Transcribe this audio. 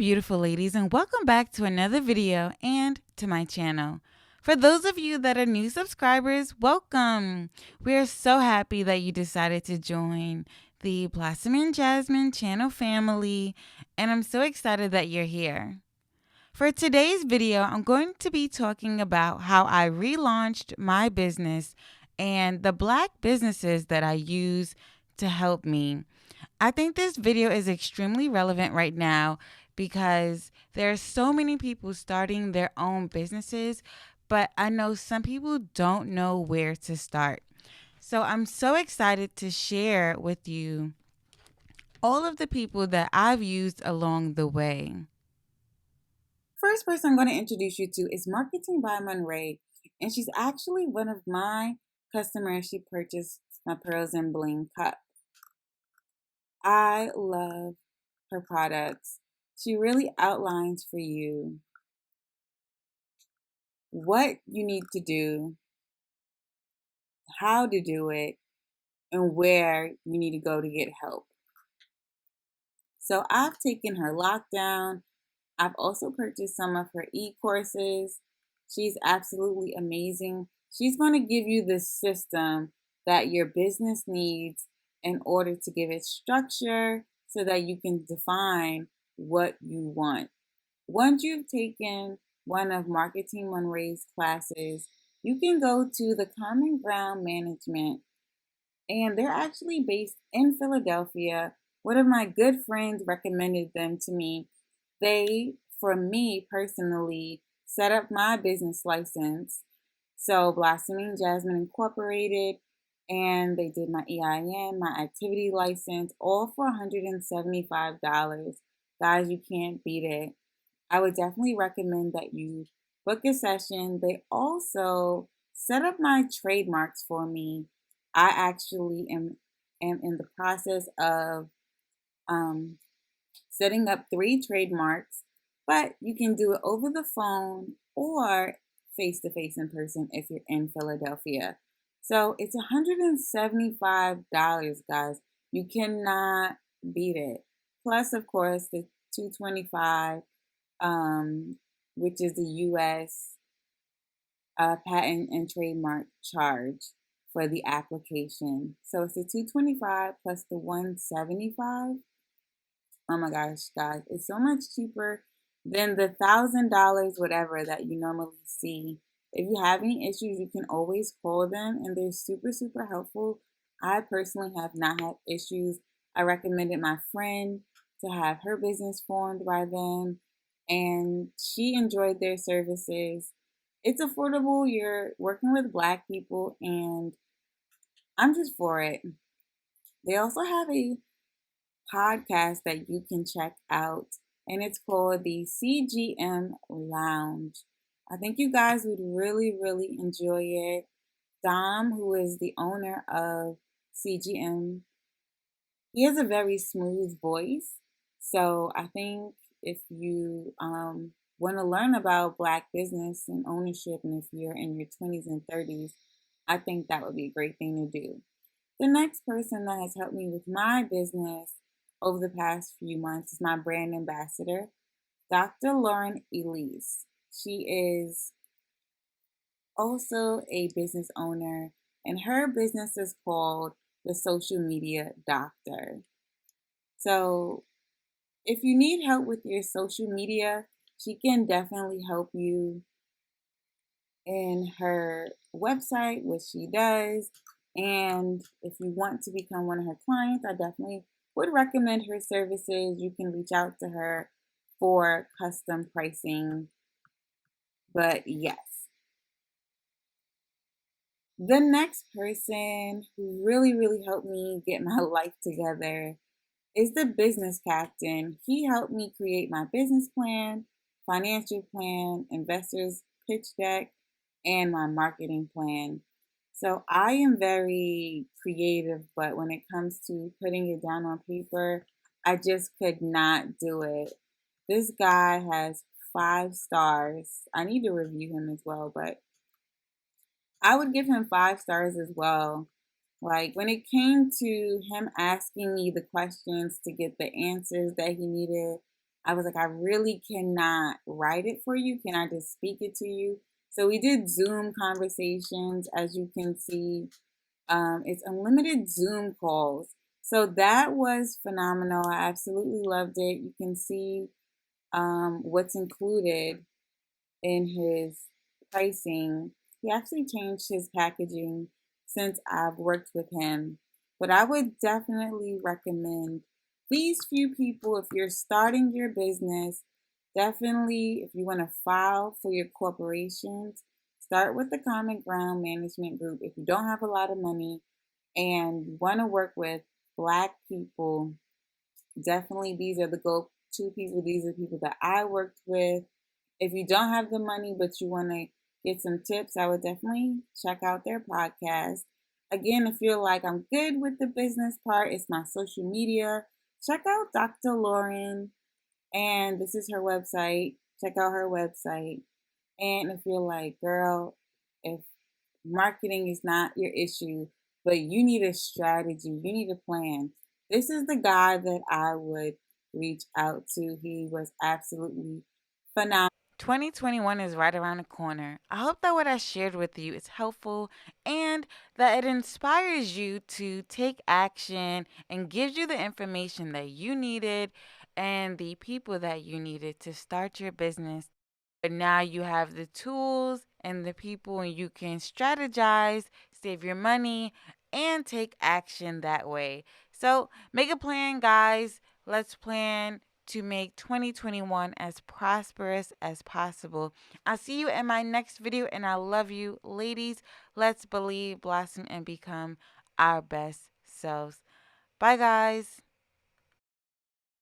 beautiful ladies, and welcome back to another video and to my channel. For those of you that are new subscribers, welcome. We are so happy that you decided to join the Blossoming Jasmine channel family, and I'm so excited that you're here. For today's video, I'm going to be talking about how I relaunched my business and the Black businesses that I use to help me. I think this video is extremely relevant right now because there are so many people starting their own businesses, but I know some people don't know where to start. So I'm so excited to share with you all of the people that I've used along the way. First person I'm going to introduce you to is Marketing by Monray, and she's actually one of my customers. She purchased my Pearls and Bling cup. I love her products. She really outlines for you what you need to do, how to do it, and where you need to go to get help. So I've taken her lockdown. I've also purchased some of her e-courses. She's absolutely amazing. She's going to give you the system that your business needs in order to give it structure so that you can define what you want. Once you've taken one of Marketing Monray's classes, you can go to the Common Ground Management, and they're actually based in Philadelphia. One of my good friends recommended them to me. They, for me personally, set up my business license. So Blossoming Jasmine Incorporated, and they did my EIN, my activity license, all for $175. Guys, you can't beat it. I would definitely recommend that you book a session. They also set up my trademarks for me. I actually am in the process of setting up 3 trademarks, but you can do it over the phone or face to face in person if you're in Philadelphia. So it's $175, guys. You cannot beat it. Plus, of course, the $225, which is the U.S. Patent and trademark charge for the application. So it's the $225 plus the $175. Oh my gosh, guys, it's so much cheaper than the $1,000 whatever that you normally see. If you have any issues, you can always call them, and they're super, super helpful. I personally have not had issues. I recommended my friend to have her business formed by them, and she enjoyed their services. It's affordable. You're working with Black people, and I'm just for it. They also have a podcast that you can check out, and it's called the CGM Lounge. I think you guys would really, really enjoy it. Dom, who is the owner of CGM, he has a very smooth voice. So I think if you want to learn about Black business and ownership, and if you're in your 20s and 30s, I think that would be a great thing to do. The next person that has helped me with my business over the past few months is my brand ambassador, Dr. Lauren Elise. She is also a business owner, and her business is called the Social Media Doctor. So if you need help with your social media, she can definitely help you in her website, which she does. And if you want to become one of her clients, I definitely would recommend her services. You can reach out to her for custom pricing. But yes, the next person who really, really helped me get my life together is the business captain. He helped me create my business plan, financial plan, investors pitch deck, and my marketing plan. So I am very creative, but when it comes to putting it down on paper, I just could not do it. This guy has 5 stars. I need to review him as well, but I would give him 5 stars as well. Like when it came to him asking me the questions to get the answers that he needed, I was like, I really cannot write it for you. Can I just speak it to you? So we did Zoom conversations, as you can see. It's unlimited Zoom calls. So that was phenomenal. I absolutely loved it. You can see what's included in his pricing. He actually changed his packaging since I've worked with him. But I would definitely recommend these few people if you're starting your business. Definitely, if you want to file for your corporations, start with the Common Ground Management Group. If you don't have a lot of money and you want to work with Black people, definitely these are the go to people. These are people that I worked with. If you don't have the money but you want to get some tips, I would definitely check out their podcast. Again, if you're like, I'm good with the business part, it's my social media, check out Dr. Lauren, and this is her website. Check out her website. And if you're like, girl, if marketing is not your issue, but you need a strategy, you need a plan, this is the guy that I would reach out to. He was absolutely phenomenal. 2021 is right around the corner. I hope that what I shared with you is helpful and that it inspires you to take action and gives you the information that you needed and the people that you needed to start your business. But now you have the tools and the people, and you can strategize, save your money, and take action that way. So make a plan, guys. Let's plan to make 2021 as prosperous as possible. I'll see you in my next video, and I love you, ladies. Let's believe, blossom, and become our best selves. Bye, guys.